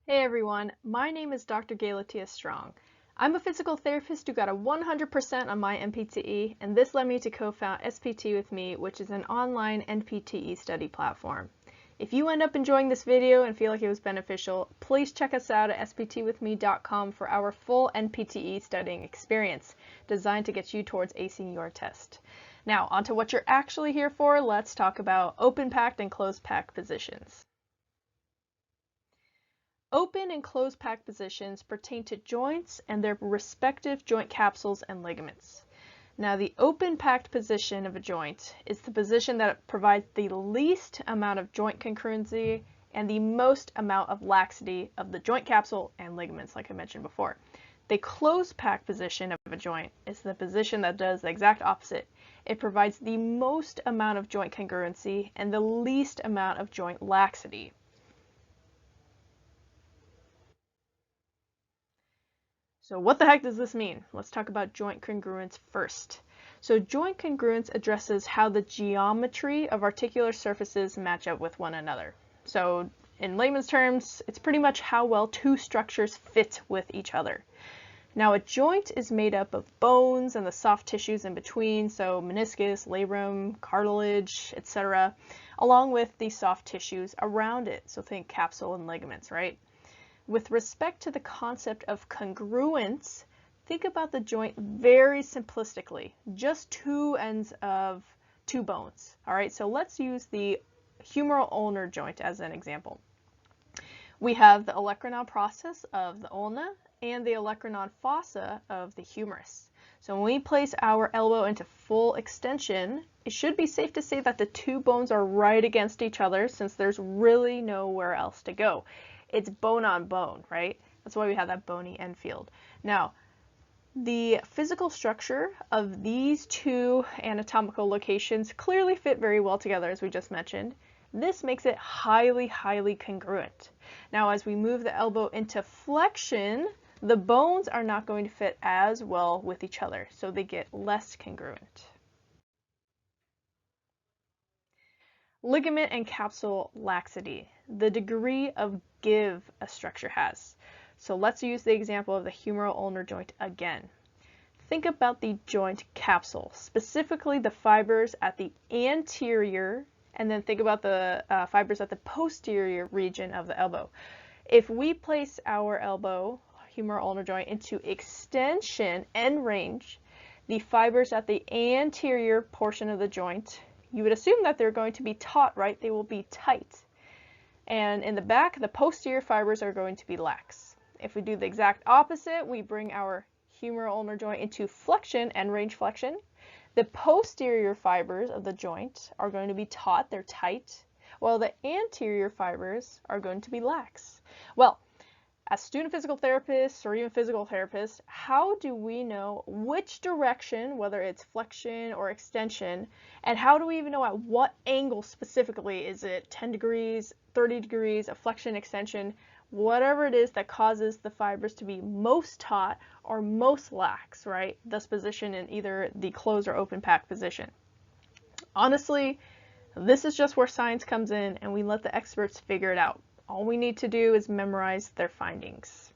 Hey everyone, my name is Dr. Galatia Strong. I'm a physical therapist who got a 100% on my NPTE, and this led me to co-found SPTwithMe, which is an online NPTE study platform. If you end up enjoying this video and feel like it was beneficial, please check us out at SPTwithMe.com for our full NPTE studying experience, designed to get you towards acing your test. Now, onto what you're actually here for, let's talk about open packed and closed packed positions. Open and closed packed positions pertain to joints and their respective joint capsules and ligaments. Now, the open packed position of a joint is the position that provides the least amount of joint congruency and the most amount of laxity of the joint capsule and ligaments, like I mentioned before. The closed packed position of a joint is the position that does the exact opposite. It provides the most amount of joint congruency and the least amount of joint laxity. So what the heck does this mean? Let's talk about joint congruence first. So joint congruence addresses how the geometry of articular surfaces match up with one another. So in layman's terms, it's pretty much how well two structures fit with each other. Now a joint is made up of bones and the soft tissues in between, so meniscus, labrum, cartilage, etc., along with the soft tissues around it. So think capsule and ligaments, right? With respect to the concept of congruence, think about the joint very simplistically, just two ends of two bones. All right, so let's use the humeral ulnar joint as an example. We have the olecranon process of the ulna and the olecranon fossa of the humerus. So when we place our elbow into full extension, it should be safe to say that the two bones are right against each other since there's really nowhere else to go. It's bone on bone, right? That's why we have that bony end field. Now, the physical structure of these two anatomical locations clearly fit very well together, as we just mentioned. This makes it highly, highly congruent. Now, as we move the elbow into flexion, the bones are not going to fit as well with each other, so they get less congruent. Ligament and capsule laxity, the degree of give a structure has. So let's use the example of the humeral ulnar joint again. Think about the joint capsule, specifically the fibers at the anterior, and then think about the fibers at the posterior region of the elbow. If we place our elbow, humeral ulnar joint, into extension end range, the fibers at the anterior portion of the joint, you would assume that they're going to be taut, right? They will be tight. And in the back, the posterior fibers are going to be lax. If we do the exact opposite, we bring our humeral ulnar joint into flexion, end range flexion. The posterior fibers of the joint are going to be taut, they're tight, while the anterior fibers are going to be lax. Well, as student physical therapists or even physical therapists, how do we know which direction, whether it's flexion or extension, and how do we even know at what angle specifically? Is it 10 degrees, 30 degrees, a flexion, extension, whatever it is that causes the fibers to be most taut or most lax, right? Thus positioned in either the closed or open pack position. Honestly, this is just where science comes in and we let the experts figure it out. All we need to do is memorize their findings.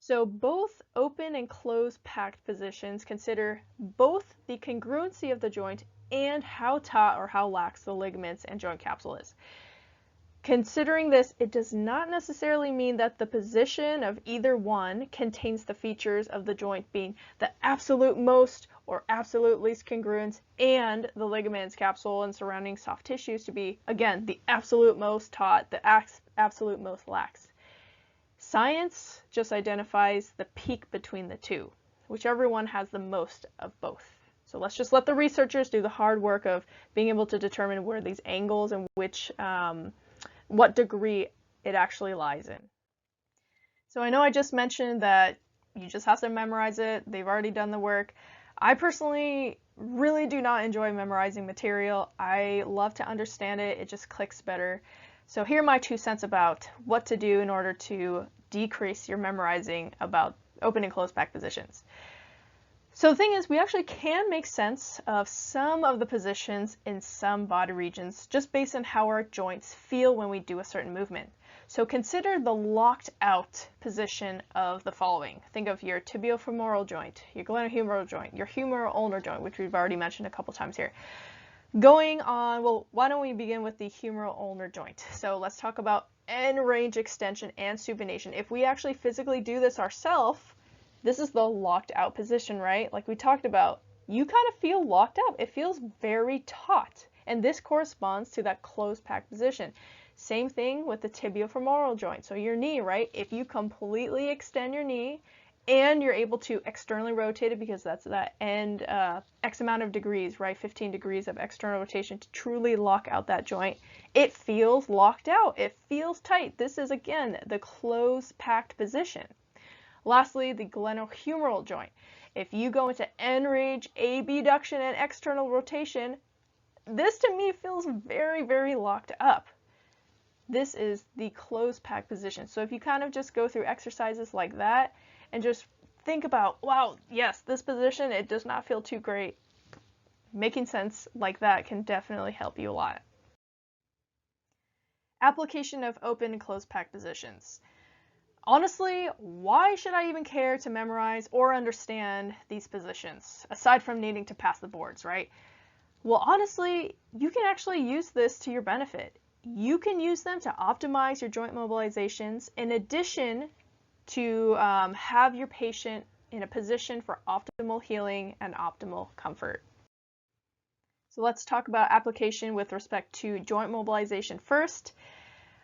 So both open and closed packed positions consider both the congruency of the joint and how taut or how lax the ligaments and joint capsule is. Considering this, it does not necessarily mean that the position of either one contains the features of the joint being the absolute most or absolute least congruent, and the ligaments, capsule, and surrounding soft tissues to be, again, the absolute most taut, the absolute most lax. Science just identifies the peak between the two, whichever one has the most of both. So let's just let the researchers do the hard work of being able to determine where these angles and what degree it actually lies in. So I know I just mentioned that you just have to memorize it. They've already done the work. I personally really do not enjoy memorizing material. I love to understand it. It just clicks better. So here are my 2 cents about what to do in order to decrease your memorizing about open and closed pack positions. So the thing is, we actually can make sense of some of the positions in some body regions just based on how our joints feel when we do a certain movement. So consider the locked out position of the following. Think of your tibiofemoral joint, your glenohumeral joint, your humeral ulnar joint, which we've already mentioned a couple times here. Going on, well, why don't we begin with the humeral ulnar joint? So let's talk about end range extension and supination. If we actually physically do this ourselves, this is the locked out position, right? Like we talked about, you kind of feel locked up. It feels very taut, and this corresponds to that closed packed position. Same thing with the tibiofemoral joint. So your knee, right? If you completely extend your knee and you're able to externally rotate it, because that's that end X amount of degrees, right? 15 degrees of external rotation to truly lock out that joint. It feels locked out. It feels tight. This is, again, the closed packed position. Lastly, the glenohumeral joint. If you go into end range abduction and external rotation, this to me feels very, very locked up. This is the closed pack position. So if you kind of just go through exercises like that and just think about, wow, yes, this position, it does not feel too great. Making sense like that can definitely help you a lot. Application of open and closed pack positions. Honestly, why should I even care to memorize or understand these positions, aside from needing to pass the boards, right? Well, honestly, you can actually use this to your benefit. You can use them to optimize your joint mobilizations in addition to have your patient in a position for optimal healing and optimal comfort. So let's talk about application with respect to joint mobilization first.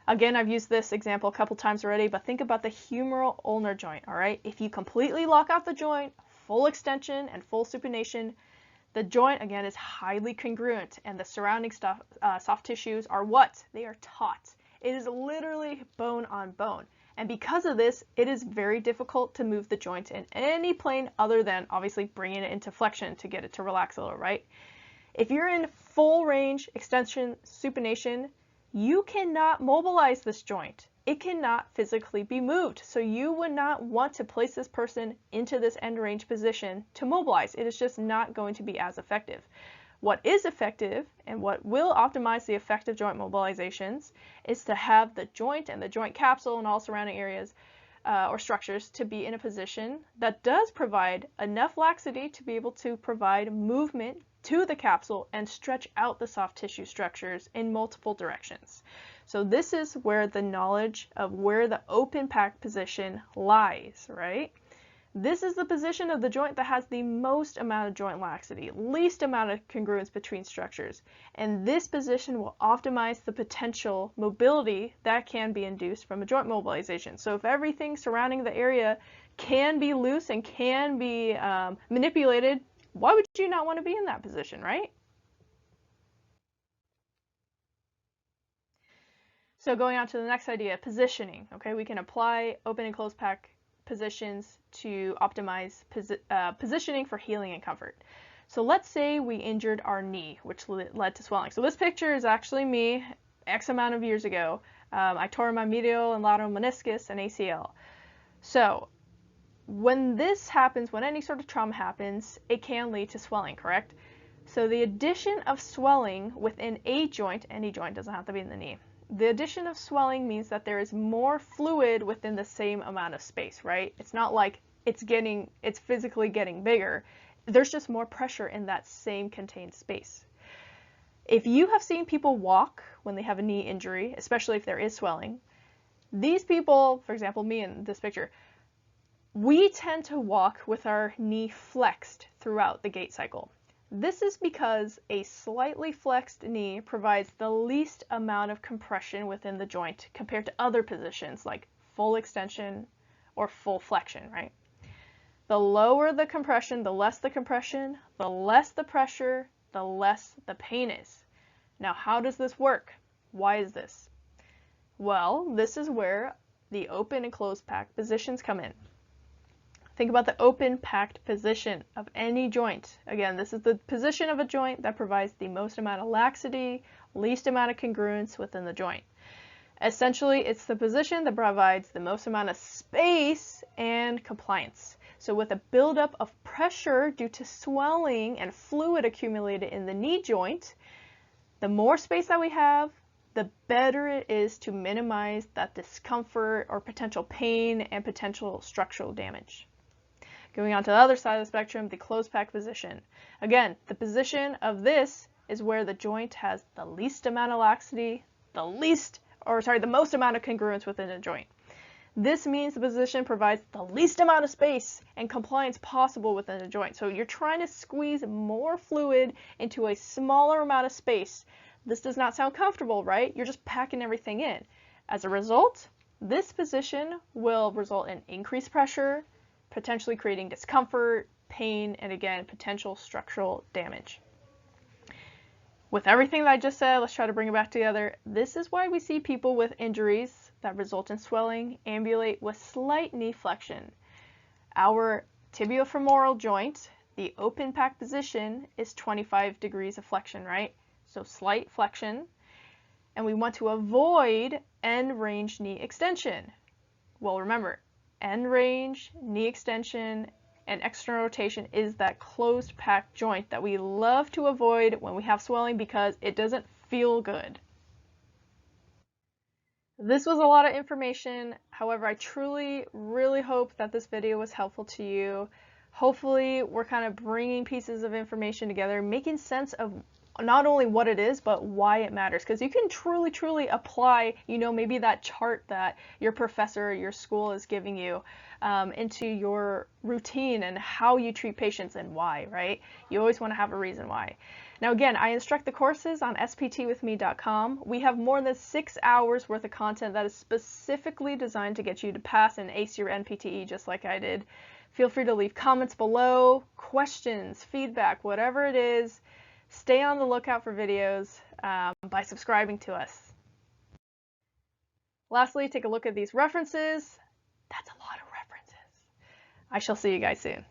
Again, I've used this example a couple times already, but think about the humeral ulnar joint, all right? If you completely lock out the joint, full extension and full supination, the joint, again, is highly congruent, and the surrounding soft tissues are what? They are taut. It is literally bone on bone. And because of this, it is very difficult to move the joint in any plane other than obviously bringing it into flexion to get it to relax a little, right? If you're in full range extension supination, you cannot mobilize this joint. It cannot physically be moved. So you would not want to place this person into this end range position to mobilize. It is just not going to be as effective. What is effective and what will optimize the effective joint mobilizations is to have the joint and the joint capsule and all surrounding areas or structures to be in a position that does provide enough laxity to be able to provide movement to the capsule and stretch out the soft tissue structures in multiple directions. So this is where the knowledge of where the open pack position lies, right? This is the position of the joint that has the most amount of joint laxity, least amount of congruence between structures. And this position will optimize the potential mobility that can be induced from a joint mobilization. So if everything surrounding the area can be loose and can be manipulated, why would you not want to be in that position, right? So going on to the next idea, positioning. Okay, we can apply open and closed pack positions to optimize positioning for healing and comfort. So let's say we injured our knee, which led to swelling. So this picture is actually me X amount of years ago. I tore my medial and lateral meniscus and ACL. So when this happens, when any sort of trauma happens, it can lead to swelling, correct? So the addition of swelling within a joint, any joint, doesn't have to be in the knee. The addition of swelling means that there is more fluid within the same amount of space, right? It's not like it's physically getting bigger. There's just more pressure in that same contained space. If you have seen people walk when they have a knee injury, especially if there is swelling, these people, for example, me in this picture, we tend to walk with our knee flexed throughout the gait cycle. This is because a slightly flexed knee provides the least amount of compression within the joint compared to other positions like full extension or full flexion, right? The lower the compression, the less the compression, the less the pressure, the less the pain is. Now, how does this work? Why is this? Well, this is where the open and closed pack positions come in. Think about the open packed position of any joint. Again, this is the position of a joint that provides the most amount of laxity, least amount of congruence within the joint. Essentially, it's the position that provides the most amount of space and compliance. So with a buildup of pressure due to swelling and fluid accumulated in the knee joint, the more space that we have, the better it is to minimize that discomfort or potential pain and potential structural damage. Going on to the other side of the spectrum, the closed pack position. Again, the position of this is where the joint has the least amount of laxity, the most amount of congruence within the joint. This means the position provides the least amount of space and compliance possible within the joint. So you're trying to squeeze more fluid into a smaller amount of space. This does not sound comfortable, right? You're just packing everything in. As a result, this position will result in increased pressure, potentially creating discomfort, pain, and again, potential structural damage. With everything that I just said, let's try to bring it back together. This is why we see people with injuries that result in swelling ambulate with slight knee flexion. Our tibiofemoral joint, the open pack position, is 25 degrees of flexion, right? So slight flexion. And we want to avoid end range knee extension. Well, remember, end range, knee extension, and external rotation is that closed pack joint that we love to avoid when we have swelling because it doesn't feel good. This was a lot of information. However, I truly, really hope that this video was helpful to you. Hopefully, we're kind of bringing pieces of information together, making sense of not only what it is, but why it matters. Because you can truly apply, maybe that chart that your professor or your school is giving you into your routine and how you treat patients and why, right? You always want to have a reason why. Now again, I instruct the courses on SPTwithMe.com. We have more than 6 hours worth of content that is specifically designed to get you to pass and ace your NPTE just like I did. Feel free to leave comments below, questions, feedback, whatever it is. Stay on the lookout for videos by subscribing to us. Lastly, take a look at these references. That's a lot of references. I shall see you guys soon.